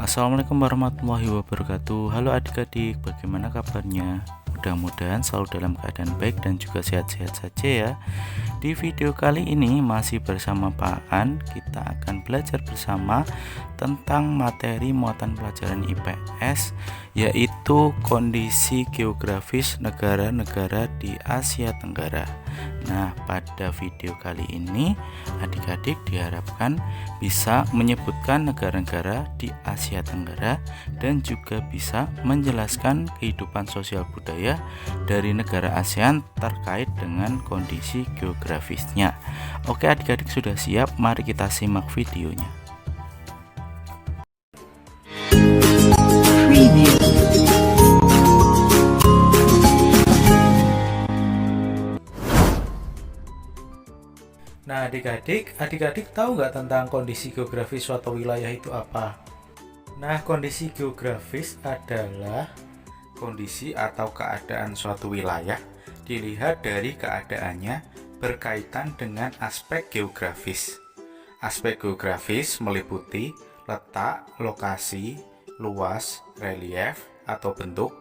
Assalamualaikum warahmatullahi wabarakatuh. Halo adik-adik, bagaimana kabarnya? Mudah-mudahan selalu dalam keadaan baik dan juga sehat-sehat saja ya. Di video kali ini masih bersama Pak An, kita akan belajar bersama tentang materi muatan pelajaran IPS, yaitu kondisi geografis negara-negara di Asia Tenggara. Nah, pada video kali ini adik-adik diharapkan bisa menyebutkan negara-negara di Asia Tenggara dan juga bisa menjelaskan kehidupan sosial budaya dari negara ASEAN terkait dengan kondisi geografisnya. Oke adik-adik, sudah siap? Mari kita simak videonya. Nah adik-adik tahu nggak tentang kondisi geografis suatu wilayah itu apa? Nah, kondisi geografis adalah kondisi atau keadaan suatu wilayah dilihat dari keadaannya berkaitan dengan aspek geografis. Aspek geografis meliputi letak, lokasi, luas, relief atau bentuk,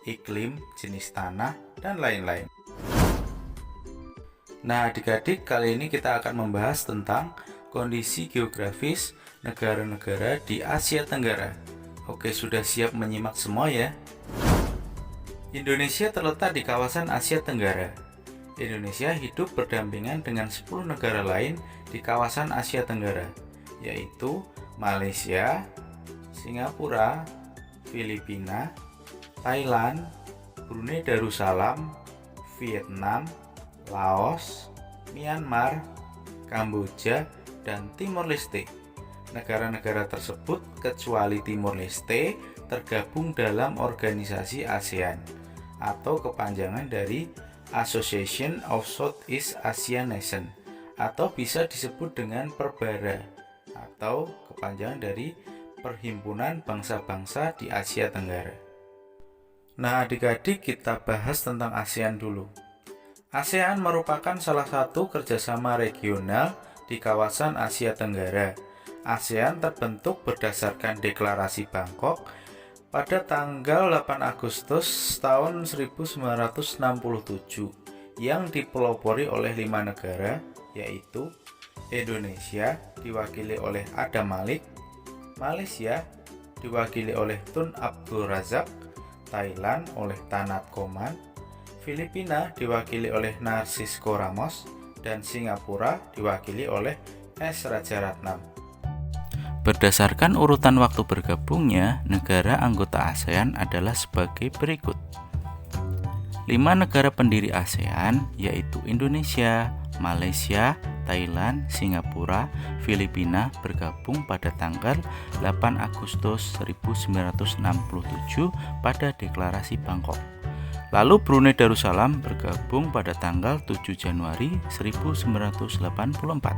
iklim, jenis tanah, dan lain-lain. Nah adik-adik, kali ini kita akan membahas tentang kondisi geografis negara-negara di Asia Tenggara. Oke, sudah siap menyimak semua ya? Indonesia terletak di kawasan Asia Tenggara. Indonesia hidup berdampingan dengan 10 negara lain di kawasan Asia Tenggara, yaitu Malaysia, Singapura, Filipina, Thailand, Brunei Darussalam, Vietnam, Laos, Myanmar, Kamboja, dan Timor Leste. Negara-negara tersebut kecuali Timor Leste tergabung dalam organisasi ASEAN atau kepanjangan dari Association of Southeast Asian Nations, atau bisa disebut dengan Perbara atau kepanjangan dari Perhimpunan Bangsa-Bangsa di Asia Tenggara. Nah adik-adik, kita bahas tentang ASEAN dulu. ASEAN merupakan salah satu kerjasama regional di kawasan Asia Tenggara. ASEAN terbentuk berdasarkan Deklarasi Bangkok pada tanggal 8 Agustus tahun 1967 yang dipelopori oleh 5 negara, yaitu Indonesia diwakili oleh Adam Malik, Malaysia diwakili oleh Tun Abdul Razak, Thailand oleh Tanat Koman, Filipina diwakili oleh Narcisco Ramos, dan Singapura diwakili oleh S. Rajaratnam. Berdasarkan urutan waktu bergabungnya, negara anggota ASEAN adalah sebagai berikut. 5 negara pendiri ASEAN yaitu Indonesia, Malaysia, Thailand, Singapura, Filipina bergabung pada tanggal 8 Agustus 1967 pada Deklarasi Bangkok. Lalu Brunei Darussalam bergabung pada tanggal 7 Januari 1984.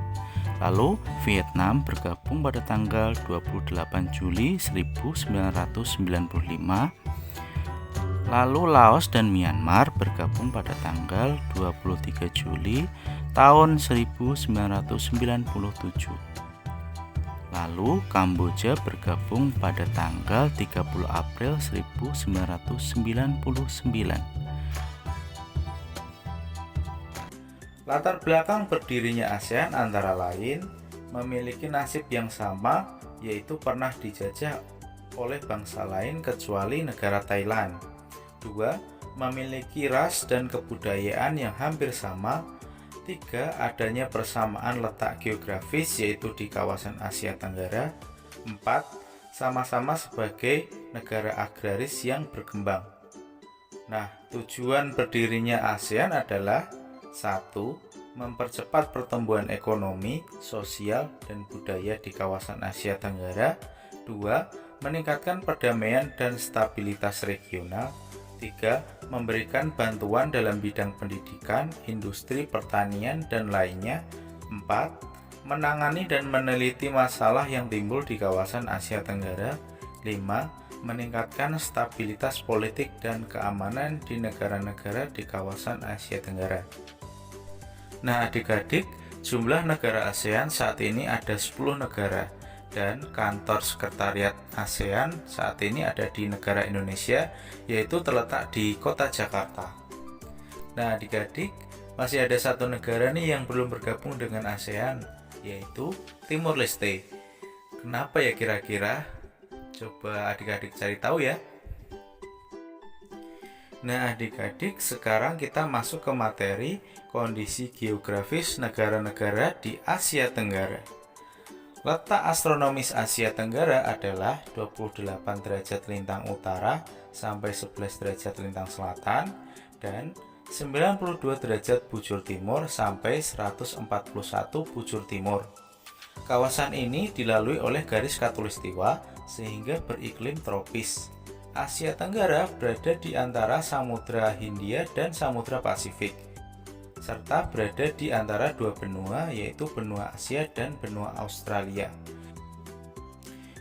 Lalu Vietnam bergabung pada tanggal 28 Juli 1995. Lalu Laos dan Myanmar bergabung pada tanggal 23 Juli tahun 1997. Lalu Kamboja bergabung pada tanggal 30 April 1999. Latar belakang berdirinya ASEAN antara lain memiliki nasib yang sama, yaitu pernah dijajah oleh bangsa lain kecuali negara Thailand. 2. Memiliki ras dan kebudayaan yang hampir sama. 3. Adanya persamaan letak geografis yaitu di kawasan Asia Tenggara. 4. Sama-sama sebagai negara agraris yang berkembang. Nah, tujuan berdirinya ASEAN adalah 1. Mempercepat pertumbuhan ekonomi, sosial, dan budaya di kawasan Asia Tenggara. 2. Meningkatkan perdamaian dan stabilitas regional. 3. Memberikan bantuan dalam bidang pendidikan, industri, pertanian, dan lainnya. 4. Menangani dan meneliti masalah yang timbul di kawasan Asia Tenggara. 5. Meningkatkan stabilitas politik dan keamanan di negara-negara di kawasan Asia Tenggara. Nah adik-adik, jumlah negara ASEAN saat ini ada 10 negara, dan kantor sekretariat ASEAN saat ini ada di negara Indonesia, yaitu terletak di kota Jakarta. Nah, adik-adik, masih ada satu negara nih yang belum bergabung dengan ASEAN, yaitu Timor Leste. Kenapa ya kira-kira? Coba adik-adik cari tahu ya. Nah, adik-adik, sekarang kita masuk ke materi kondisi geografis negara-negara di Asia Tenggara. Letak astronomis Asia Tenggara adalah 28 derajat lintang utara sampai 11 derajat lintang selatan dan 92 derajat bujur timur sampai 141 bujur timur. Kawasan ini dilalui oleh garis khatulistiwa sehingga beriklim tropis. Asia Tenggara berada di antara Samudra Hindia dan Samudra Pasifik, serta berada di antara dua benua, yaitu benua Asia dan benua Australia.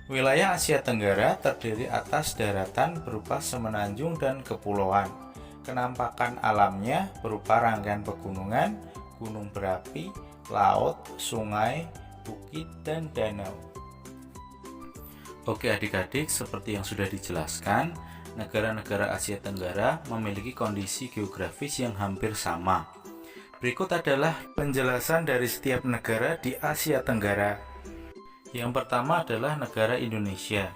Wilayah Asia Tenggara terdiri atas daratan berupa semenanjung dan kepulauan. Kenampakan alamnya berupa rangkaian pegunungan, gunung berapi, laut, sungai, bukit, dan danau. Oke adik-adik, seperti yang sudah dijelaskan, negara-negara Asia Tenggara memiliki kondisi geografis yang hampir sama. Berikut adalah penjelasan dari setiap negara di Asia Tenggara. Yang pertama adalah negara Indonesia.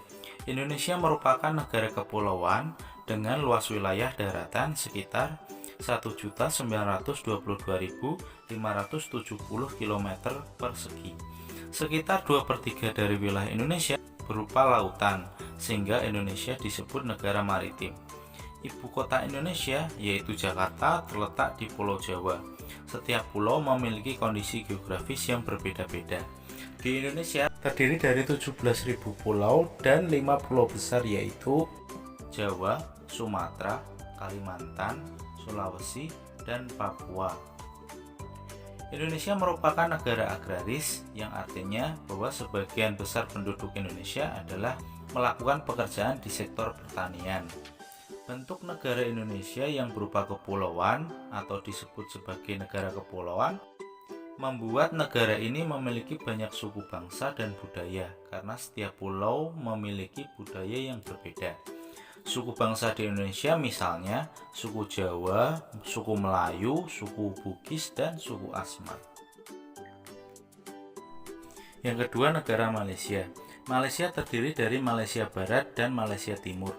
Indonesia merupakan negara kepulauan dengan luas wilayah daratan sekitar 1.922.570 km persegi. Sekitar 2/3 dari wilayah Indonesia berupa lautan, sehingga Indonesia disebut negara maritim. Ibu kota Indonesia, yaitu Jakarta, terletak di Pulau Jawa. Setiap pulau memiliki kondisi geografis yang berbeda-beda. Di Indonesia terdiri dari 17.000 pulau dan 5 pulau besar, yaitu Jawa, Sumatera, Kalimantan, Sulawesi, dan Papua. Indonesia merupakan negara agraris, yang artinya bahwa sebagian besar penduduk Indonesia adalah melakukan pekerjaan di sektor pertanian. Bentuk negara Indonesia yang berupa kepulauan atau disebut sebagai negara kepulauan membuat negara ini memiliki banyak suku bangsa dan budaya, karena setiap pulau memiliki budaya yang berbeda. Suku bangsa di Indonesia misalnya suku Jawa, suku Melayu, suku Bugis, dan suku Asmat. Yang kedua, negara Malaysia. Malaysia terdiri dari Malaysia Barat dan Malaysia Timur.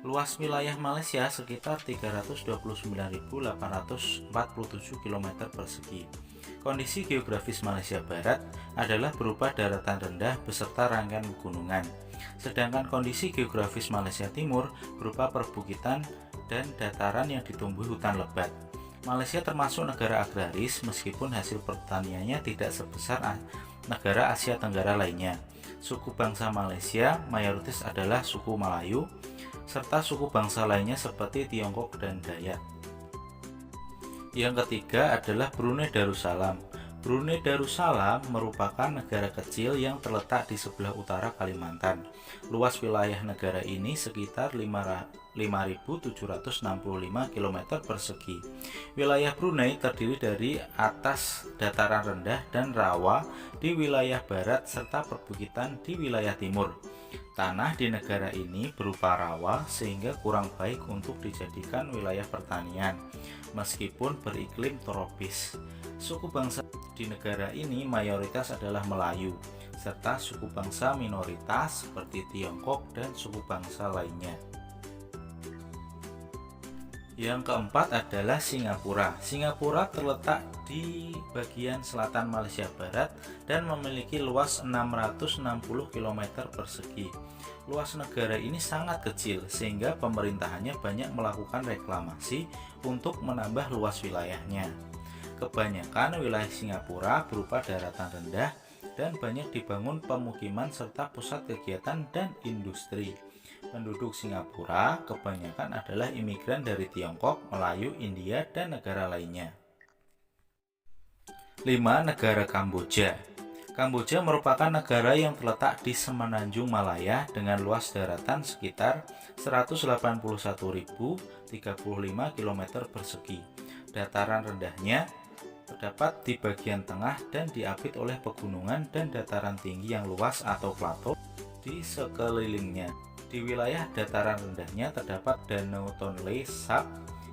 Luas wilayah Malaysia sekitar 329.847 km persegi. Kondisi geografis Malaysia Barat adalah berupa daratan rendah beserta rangkaian pegunungan. Sedangkan kondisi geografis Malaysia Timur berupa perbukitan dan dataran yang ditumbuhi hutan lebat. Malaysia termasuk negara agraris meskipun hasil pertaniannya tidak sebesar negara Asia Tenggara lainnya. Suku bangsa Malaysia mayoritas adalah suku Melayu, serta suku bangsa lainnya seperti Tiongkok dan Dayak. Yang ketiga adalah Brunei Darussalam. Brunei Darussalam merupakan negara kecil yang terletak di sebelah utara Kalimantan. Luas wilayah negara ini sekitar 5.765 km persegi. Wilayah Brunei terdiri dari atas dataran rendah dan rawa di wilayah barat serta perbukitan di wilayah timur. Tanah di negara ini berupa rawa sehingga kurang baik untuk dijadikan wilayah pertanian, meskipun beriklim tropis. Suku bangsa di negara ini mayoritas adalah Melayu, serta suku bangsa minoritas seperti Tiongkok dan suku bangsa lainnya. Yang keempat adalah Singapura. Singapura terletak di bagian selatan Malaysia Barat dan memiliki luas 660 km persegi. Luas negara ini sangat kecil sehingga pemerintahannya banyak melakukan reklamasi untuk menambah luas wilayahnya. Kebanyakan wilayah Singapura berupa daratan rendah dan banyak dibangun pemukiman serta pusat kegiatan dan industri. Penduduk Singapura kebanyakan adalah imigran dari Tiongkok, Melayu, India, dan negara lainnya. 5. Negara Kamboja. Kamboja merupakan negara yang terletak di semenanjung Malaya dengan luas daratan sekitar 181.035 km persegi. Dataran rendahnya terdapat di bagian tengah dan diapit oleh pegunungan dan dataran tinggi yang luas atau plato di sekelilingnya. Di wilayah dataran rendahnya terdapat Danau Tonle Sap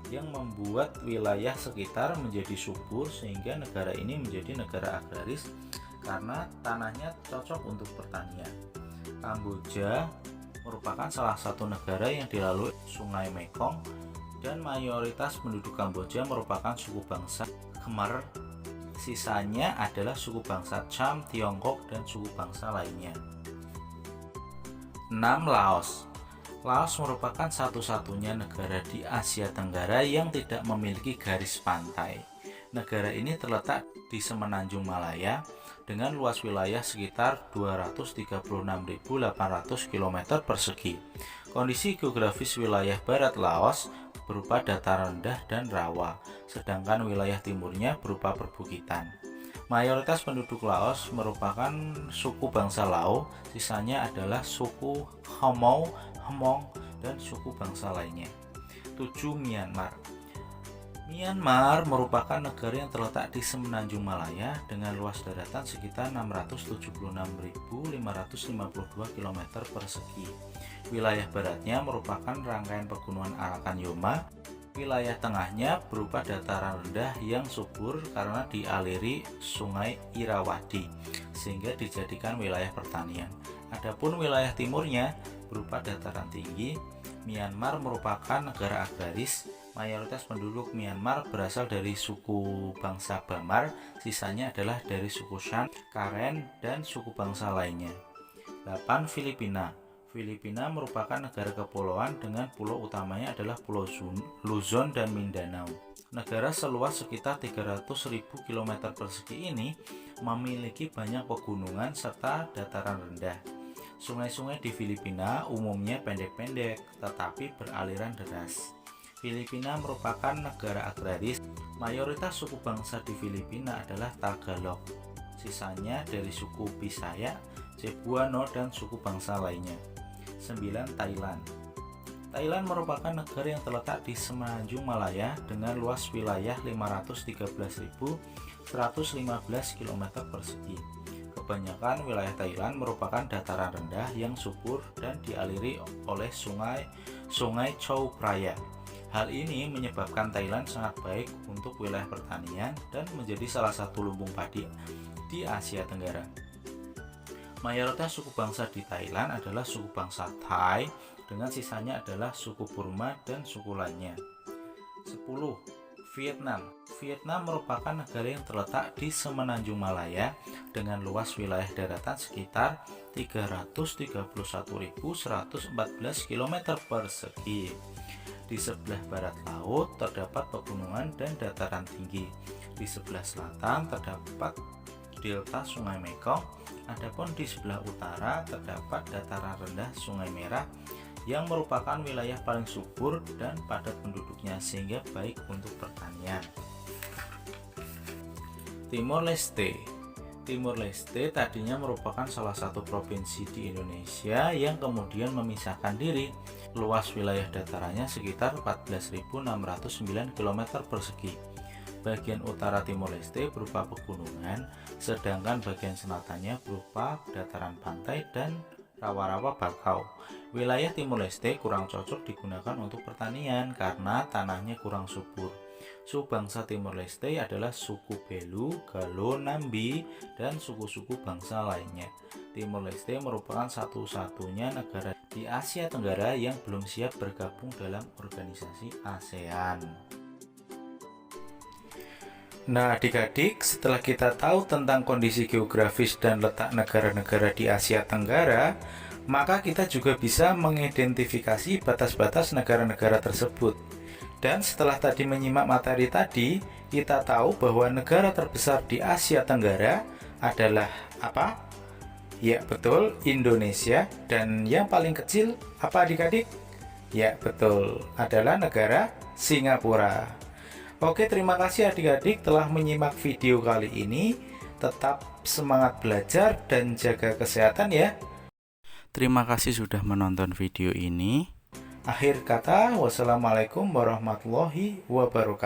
yang membuat wilayah sekitar menjadi subur sehingga negara ini menjadi negara agraris karena tanahnya cocok untuk pertanian. Kamboja merupakan salah satu negara yang dilalui Sungai Mekong dan mayoritas penduduk Kamboja merupakan suku bangsa Khmer. Sisanya adalah suku bangsa Cham, Tiongkok, dan suku bangsa lainnya. 6. Laos. Laos merupakan satu-satunya negara di Asia Tenggara yang tidak memiliki garis pantai. Negara ini terletak di semenanjung Malaya dengan luas wilayah sekitar 236.800 km persegi. Kondisi geografis wilayah barat Laos berupa dataran rendah dan rawa, sedangkan wilayah timurnya berupa perbukitan. Mayoritas penduduk Laos merupakan suku bangsa Lao, sisanya adalah suku Hmong, dan suku bangsa lainnya. 7. Myanmar. Myanmar merupakan negara yang terletak di semenanjung Malaya dengan luas daratan sekitar 676.552 km persegi. Wilayah baratnya merupakan rangkaian pegunungan Arakan Yoma. Wilayah tengahnya berupa dataran rendah yang subur karena dialiri Sungai Irrawaddy sehingga dijadikan wilayah pertanian. Adapun wilayah timurnya berupa dataran tinggi. Myanmar merupakan negara agraris. Mayoritas penduduk Myanmar berasal dari suku bangsa Bamar, sisanya adalah dari suku Shan, Karen, dan suku bangsa lainnya. 8. Filipina. Filipina merupakan negara kepulauan dengan pulau utamanya adalah Pulau Luzon dan Mindanao. Negara seluas sekitar 300.000 km persegi ini memiliki banyak pegunungan serta dataran rendah. Sungai-sungai di Filipina umumnya pendek-pendek tetapi beraliran deras. Filipina merupakan negara agraris. Mayoritas suku bangsa di Filipina adalah Tagalog. Sisanya dari suku Bisaya, Cebuano, dan suku bangsa lainnya. 9. Thailand. Thailand merupakan negara yang terletak di semenanjung Malaya dengan luas wilayah 513.115 km persegi. Kebanyakan wilayah Thailand merupakan dataran rendah yang subur dan dialiri oleh sungai Chao Phraya. Hal ini menyebabkan Thailand sangat baik untuk wilayah pertanian dan menjadi salah satu lumbung padi di Asia Tenggara. Mayoritas suku bangsa di Thailand adalah suku bangsa Thai, dengan sisanya adalah suku Burma dan suku lainnya. 10. Vietnam. Vietnam merupakan negara yang terletak di semenanjung Malaya dengan luas wilayah daratan sekitar 331.114 km persegi. Di sebelah barat laut terdapat pegunungan dan dataran tinggi. Di sebelah selatan terdapat delta Sungai Mekong. Adapun di sebelah utara terdapat dataran rendah Sungai Merah yang merupakan wilayah paling subur dan padat penduduknya sehingga baik untuk pertanian. Timor Leste. Timor Leste tadinya merupakan salah satu provinsi di Indonesia yang kemudian memisahkan diri. Luas wilayah datarannya sekitar 14.609 km persegi. Bagian utara Timor Leste berupa pegunungan, sedangkan bagian selatannya berupa dataran pantai dan rawa-rawa bakau. Wilayah Timor Leste kurang cocok digunakan untuk pertanian karena tanahnya kurang subur. Suku bangsa Timor Leste adalah suku Belu, Galo, Nambi, dan suku-suku bangsa lainnya. Timor Leste merupakan satu-satunya negara di Asia Tenggara yang belum siap bergabung dalam organisasi ASEAN. Nah adik-adik, setelah kita tahu tentang kondisi geografis dan letak negara-negara di Asia Tenggara, maka kita juga bisa mengidentifikasi batas-batas negara-negara tersebut. Dan setelah tadi menyimak materi tadi, kita tahu bahwa negara terbesar di Asia Tenggara adalah apa? Ya betul, Indonesia. Dan yang paling kecil apa adik-adik? Ya betul, adalah negara Singapura. Oke, terima kasih adik-adik telah menyimak video kali ini. Tetap semangat belajar dan jaga kesehatan ya. Terima kasih sudah menonton video ini. Akhir kata, wassalamualaikum warahmatullahi wabarakatuh.